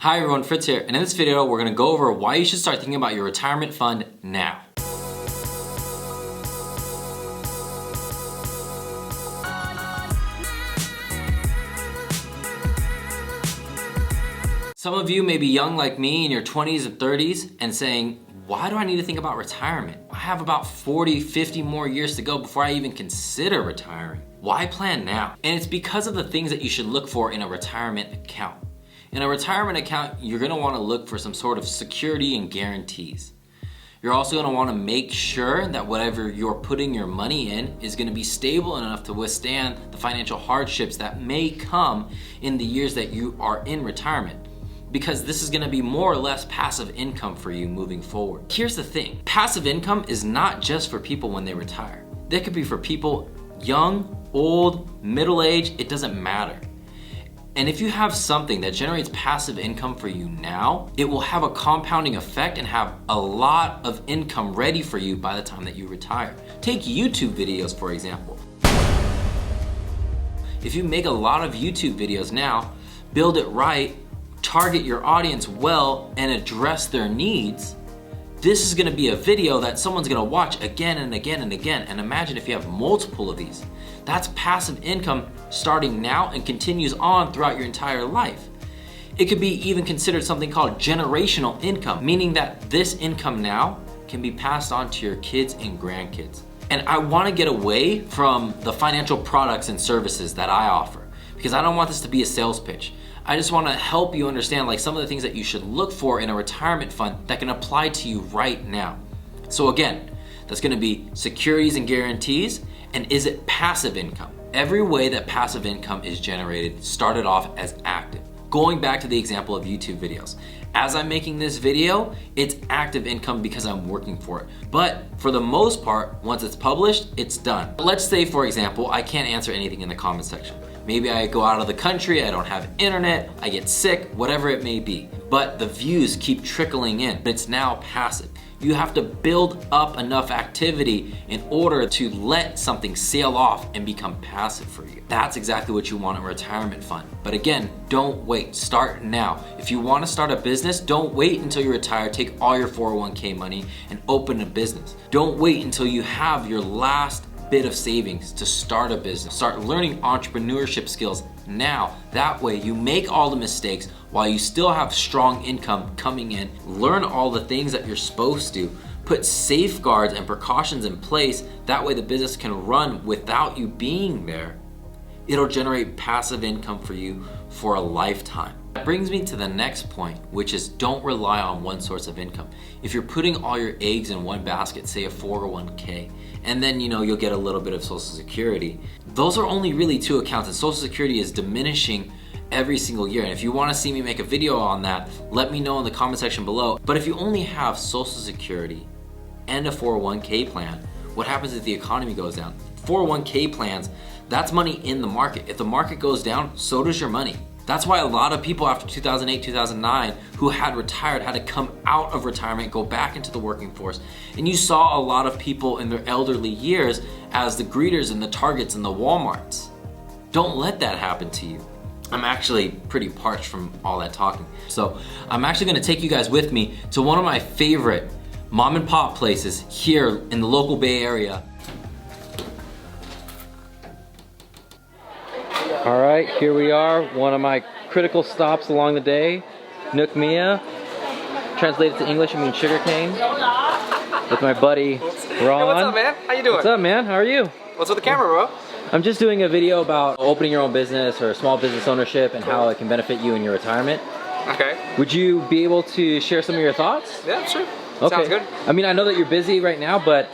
Hi everyone, Fritz here, and in this video we're going to go over why you should start thinking about your retirement fund now. Some of you may be young like me in your 20s and 30s and saying, why do I need to think about retirement? I have about 40, 50 more years to go before I even consider retiring. Why plan now? And it's because of the things that you should look for in a retirement account. In a retirement account, you're gonna wanna look for some sort of security and guarantees. You're also gonna wanna make sure that whatever you're putting your money in is gonna be stable enough to withstand the financial hardships that may come in the years that you are in retirement. Because this is gonna be more or less passive income for you moving forward. Here's the thing, passive income is not just for people when they retire. That could be for people young, old, middle-aged, it doesn't matter. And if you have something that generates passive income for you now, it will have a compounding effect and have a lot of income ready for you by the time that you retire. Take YouTube videos, for example. If you make a lot of YouTube videos now, build it right, target your audience well, and address their needs, this is gonna be a video that someone's gonna watch again and again and again. And imagine if you have multiple of these. That's passive income starting now and continues on throughout your entire life. It could be even considered something called generational income, meaning that this income now can be passed on to your kids and grandkids. And I wanna get away from the financial products and services that I offer because I don't want this to be a sales pitch. I just wanna help you understand like some of the things that you should look for in a retirement fund that can apply to you right now. So again, that's gonna be securities and guarantees, and is it passive income? Every way that passive income is generated started off as active. Going back to the example of YouTube videos. As I'm making this video, it's active income because I'm working for it. But for the most part, once it's published, it's done. Let's say, for example, I can't answer anything in the comment section. Maybe I go out of the country, I don't have internet, I get sick, whatever it may be. But the views keep trickling in. It's now passive. You have to build up enough activity in order to let something sail off and become passive for you. That's exactly what you want in a retirement fund. But again, don't wait, start now. If you want to start a business, don't wait until you retire, take all your 401k money and open a business. Don't wait until you have your last bit of savings to start a business. Start learning entrepreneurship skills now. That way you make all the mistakes while you still have strong income coming in. Learn all the things that you're supposed to. Put safeguards and precautions in place. That way the business can run without you being there. It'll generate passive income for you for a lifetime. That brings me to the next point, which is don't rely on one source of income. If you're putting all your eggs in one basket, say a 401k, and then you'll get a little bit of Social Security, those are only really two accounts, and Social Security is diminishing every single year. And if you want to see me make a video on that, let me know in the comment section below. But if you only have Social Security and a 401k plan, what happens if the economy goes down? 401k plans, that's money in the market. If the market goes down, so does your money. That's why a lot of people after 2008, 2009 who had retired had to come out of retirement, go back into the working force. And you saw a lot of people in their elderly years as the greeters and the Targets and the Walmarts. Don't let that happen to you. I'm actually pretty parched from all that talking. So I'm actually gonna take you guys with me to one of my favorite mom and pop places here in the local Bay Area. All right, here we are, one of my critical stops along the day, Nook Mia. Translated to English, I mean sugarcane. With my buddy, Ron. Hey, what's up, man? How you doing? What's up, man? How are you? What's with the camera, bro? I'm just doing a video about opening your own business or small business ownership and how it can benefit you in your retirement. Okay. Would you be able to share some of your thoughts? Yeah, sure. Okay. Sounds good. I mean, I know that you're busy right now, but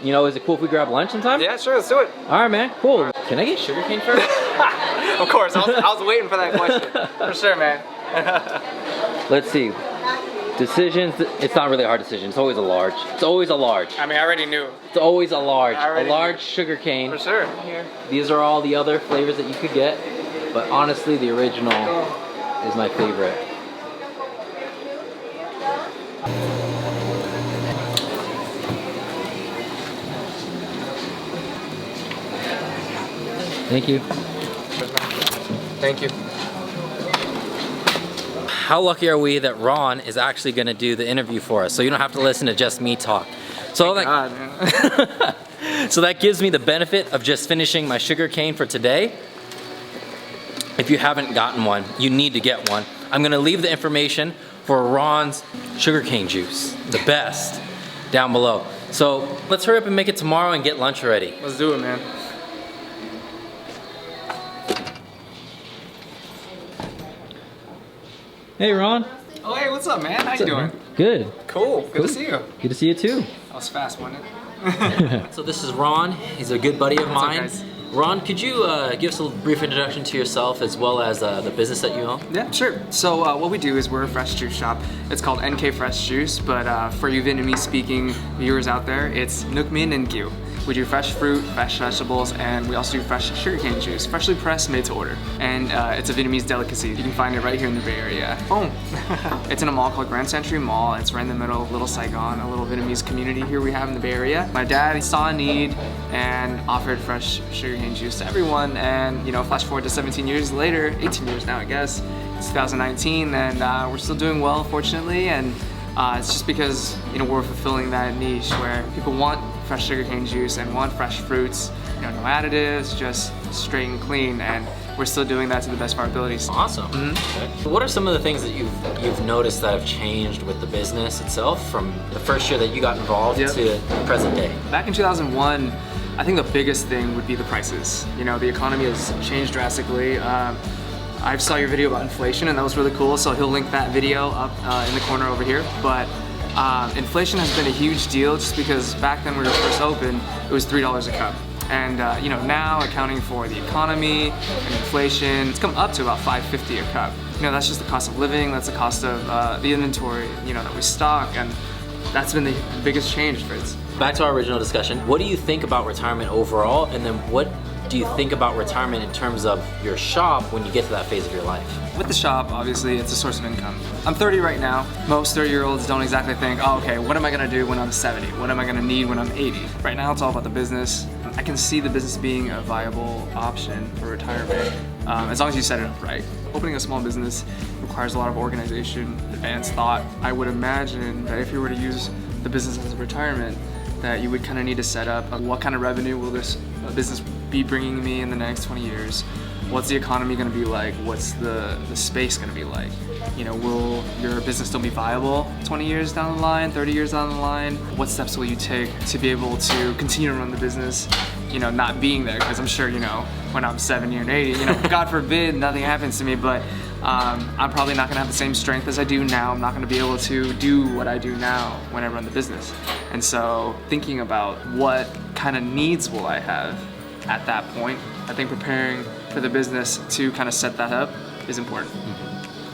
is it cool if we grab lunch sometime? Yeah, sure, let's do it. All right, man, cool. Can I get sugarcane first? Of course, I was waiting for that question. For sure, man. Let's see. Decisions, it's not really a hard decision. It's always a large. It's always a large. I mean, I already knew. It's always a large. A large knew. sugarcane. For sure. Here. These are all the other flavors that you could get, but honestly, the original is my favorite. Thank you. Thank you. how lucky are we that Ron is actually gonna do the interview for us, so you don't have to listen to just me talk. So Thank God, man. so that gives me the benefit of just finishing my sugar cane for today. If you haven't gotten one, you need to get one. I'm gonna leave the information for Ron's sugarcane juice, the best, down below. So let's hurry up and make it tomorrow and get lunch ready. Let's do it, man. Hey Ron. Oh, hey, what's up, man? How you doing? Good. Cool. Good to see you. Good to see you too. That was fast, wasn't it? So this is Ron. He's a good buddy of mine. What's up, guys? Ron, could you give us a brief introduction to yourself as well as the business that you own? Yeah, sure. So what we do is we're a fresh juice shop. It's called NK Fresh Juice, but for you Vietnamese-speaking viewers out there, it's Nuc Minh and Gyu. We do fresh fruit, fresh vegetables, and we also do fresh sugarcane juice, freshly pressed, made to order. And it's a Vietnamese delicacy. You can find it right here in the Bay Area. Boom! It's in a mall called Grand Century Mall. It's right in the middle of Little Saigon, a little Vietnamese community here we have in the Bay Area. My dad saw a need and offered fresh sugarcane juice to everyone. And you know, flash forward to 17 years later, 18 years now, I guess. It's 2019, and we're still doing well, fortunately. And it's just because we're fulfilling that niche where people want fresh sugarcane juice and want fresh fruits, no additives, just straight and clean, and we're still doing that to the best of our abilities. Awesome. Okay. What are some of the things that you've noticed that have changed with the business itself from the first year that you got involved to the present day? Back in 2001, I think the biggest thing would be the prices. The economy has changed drastically. I saw your video about inflation, and that was really cool, so he'll link that video up in the corner over here. But inflation has been a huge deal just because back then when we were first open, it was $3 a cup. And now accounting for the economy and inflation, it's come up to about $5.50 a cup. That's just the cost of living, that's the cost of the inventory that we stock, and that's been the biggest change, Fritz. Back to our original discussion, what do you think about retirement overall, and then what do you think about retirement in terms of your shop when you get to that phase of your life? With the shop, obviously, it's a source of income. I'm 30 right now. Most 30-year-olds don't exactly think, oh, okay, what am I gonna do when I'm 70? What am I gonna need when I'm 80? Right now, it's all about the business. I can see the business being a viable option for retirement, as long as you set it up right. Opening a small business requires a lot of organization, advanced thought. I would imagine that if you were to use the business as a retirement, that you would kind of need to set up what kind of revenue will this business be bringing me in the next 20 years? What's the economy going to be like? What's the space going to be like? Will your business still be viable 20 years down the line, 30 years down the line? What steps will you take to be able to continue to run the business, not being there? Because I'm sure, when I'm 70 or 80, God forbid nothing happens to me, but I'm probably not going to have the same strength as I do now. I'm not going to be able to do what I do now when I run the business. And so thinking about what kind of needs will I have at that point, I think preparing for the business to kind of set that up is important.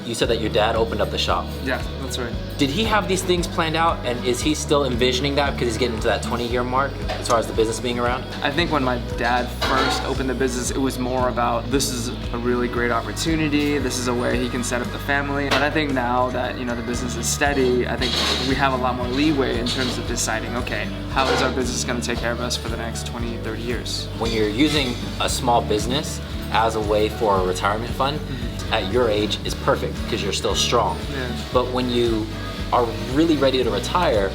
You said that your dad opened up the shop. Yeah, that's right. Did he have these things planned out, and is he still envisioning that because he's getting to that 20-year mark as far as the business being around? I think when my dad first opened the business, it was more about this is a really great opportunity, this is a way he can set up the family. But I think now that the business is steady, I think we have a lot more leeway in terms of deciding, okay, how is our business going to take care of us for the next 20, 30 years? When you're using a small business as a way for a retirement fund, at your age is perfect because you're still strong. Yeah. But when you are really ready to retire,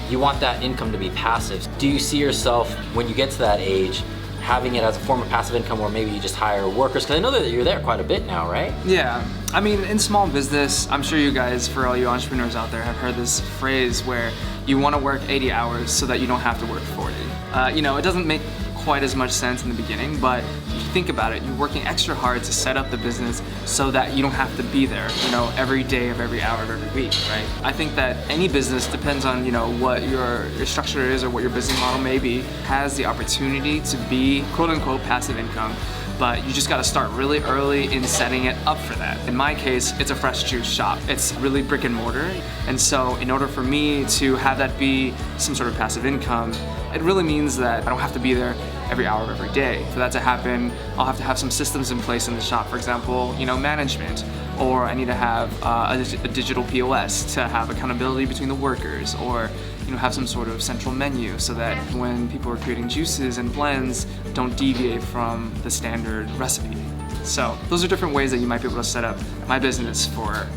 you want that income to be passive. Do you see yourself, when you get to that age, having it as a form of passive income, or maybe you just hire workers? Because I know that you're there quite a bit now, right? Yeah. I mean, in small business, I'm sure you guys, for all you entrepreneurs out there, have heard this phrase where you want to work 80 hours so that you don't have to work 40. It doesn't make quite as much sense in the beginning, but you think about it, you're working extra hard to set up the business so that you don't have to be there, every day of every hour of every week, right? I think that any business, depends on, what your structure is or what your business model may be, has the opportunity to be quote unquote passive income. But you just gotta start really early in setting it up for that. In my case, it's a fresh juice shop. It's really brick and mortar. And so in order for me to have that be some sort of passive income, it really means that I don't have to be there every hour of every day. For that to happen, I'll have to have some systems in place in the shop. For example, management, or I need to have a digital POS to have accountability between the workers, or have some sort of central menu so that when people are creating juices and blends, don't deviate from the standard recipe. So those are different ways that you might be able to set up my business for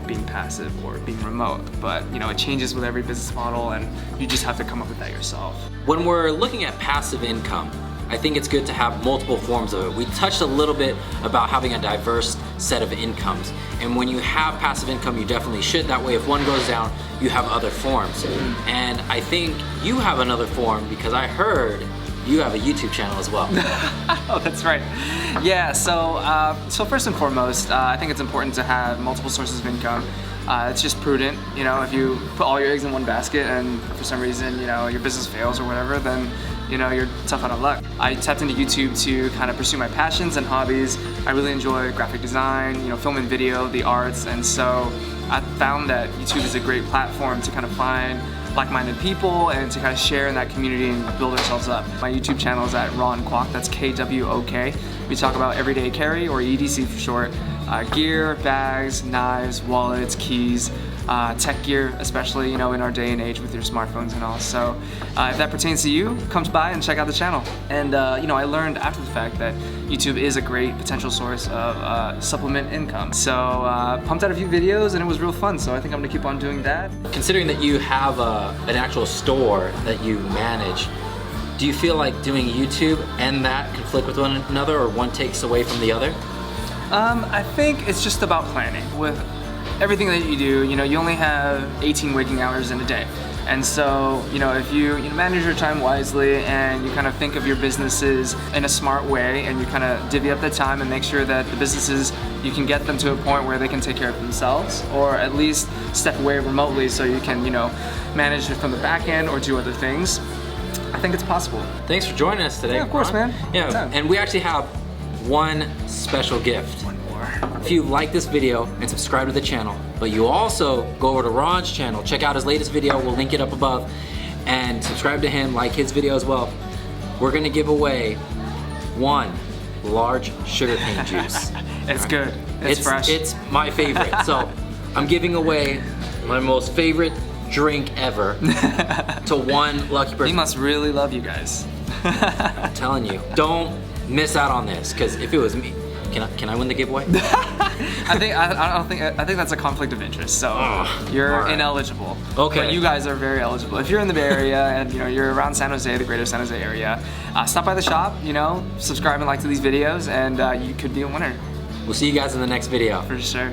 being passive or being remote. But it changes with every business model, and you just have to come up with that yourself. When we're looking at passive income, I think it's good to have multiple forms of it. We touched a little bit about having a diverse set of incomes. And when you have passive income, you definitely should. That way, if one goes down, you have other forms. And I think you have another form because I heard you have a YouTube channel as well. Oh, that's right. Yeah, so first and foremost, I think it's important to have multiple sources of income. It's just prudent, if you put all your eggs in one basket and for some reason, your business fails or whatever, then you're tough out of luck. I tapped into YouTube to kind of pursue my passions and hobbies. I really enjoy graphic design, film and video, the arts, and so I found that YouTube is a great platform to kind of find like-minded people and to kind of share in that community and build ourselves up. My YouTube channel is at Ron Kwok, that's KWOK. We talk about everyday carry, or EDC for short, gear, bags, knives, wallets, keys, tech gear, especially in our day and age with your smartphones and all. So if that pertains to you, come by and check out the channel. And I learned after the fact that YouTube is a great potential source of supplement income. So pumped out a few videos and it was real fun. So I think I'm gonna keep on doing that. Considering that you have an actual store that you manage, do you feel like doing YouTube and that conflict with one another, or one takes away from the other? I think it's just about planning. With everything that you do, you only have 18 waking hours in a day. And so, if you manage your time wisely and you kind of think of your businesses in a smart way and you kind of divvy up the time and make sure that the businesses, you can get them to a point where they can take care of themselves, or at least step away remotely so you can, manage it from the back end or do other things, I think it's possible. Thanks for joining us today. Yeah, of course, Ron. man. Yeah, and we actually have one special gift. If you like this video and subscribe to the channel, but you also go over to Ron's channel, check out his latest video, we'll link it up above, and subscribe to him, like his video as well, we're gonna give away one large sugarcane juice. It's good, it's fresh. It's my favorite, so I'm giving away my most favorite drink ever to one lucky person. He must really love you guys. I'm telling you, don't miss out on this, because if it was me, can I win the giveaway? I think that's a conflict of interest. So you're ineligible. Okay. But you guys are very eligible. If you're in the Bay Area and you're around San Jose, the greater San Jose area, stop by the shop. Subscribe and like to these videos, and you could be a winner. We'll see you guys in the next video. For sure.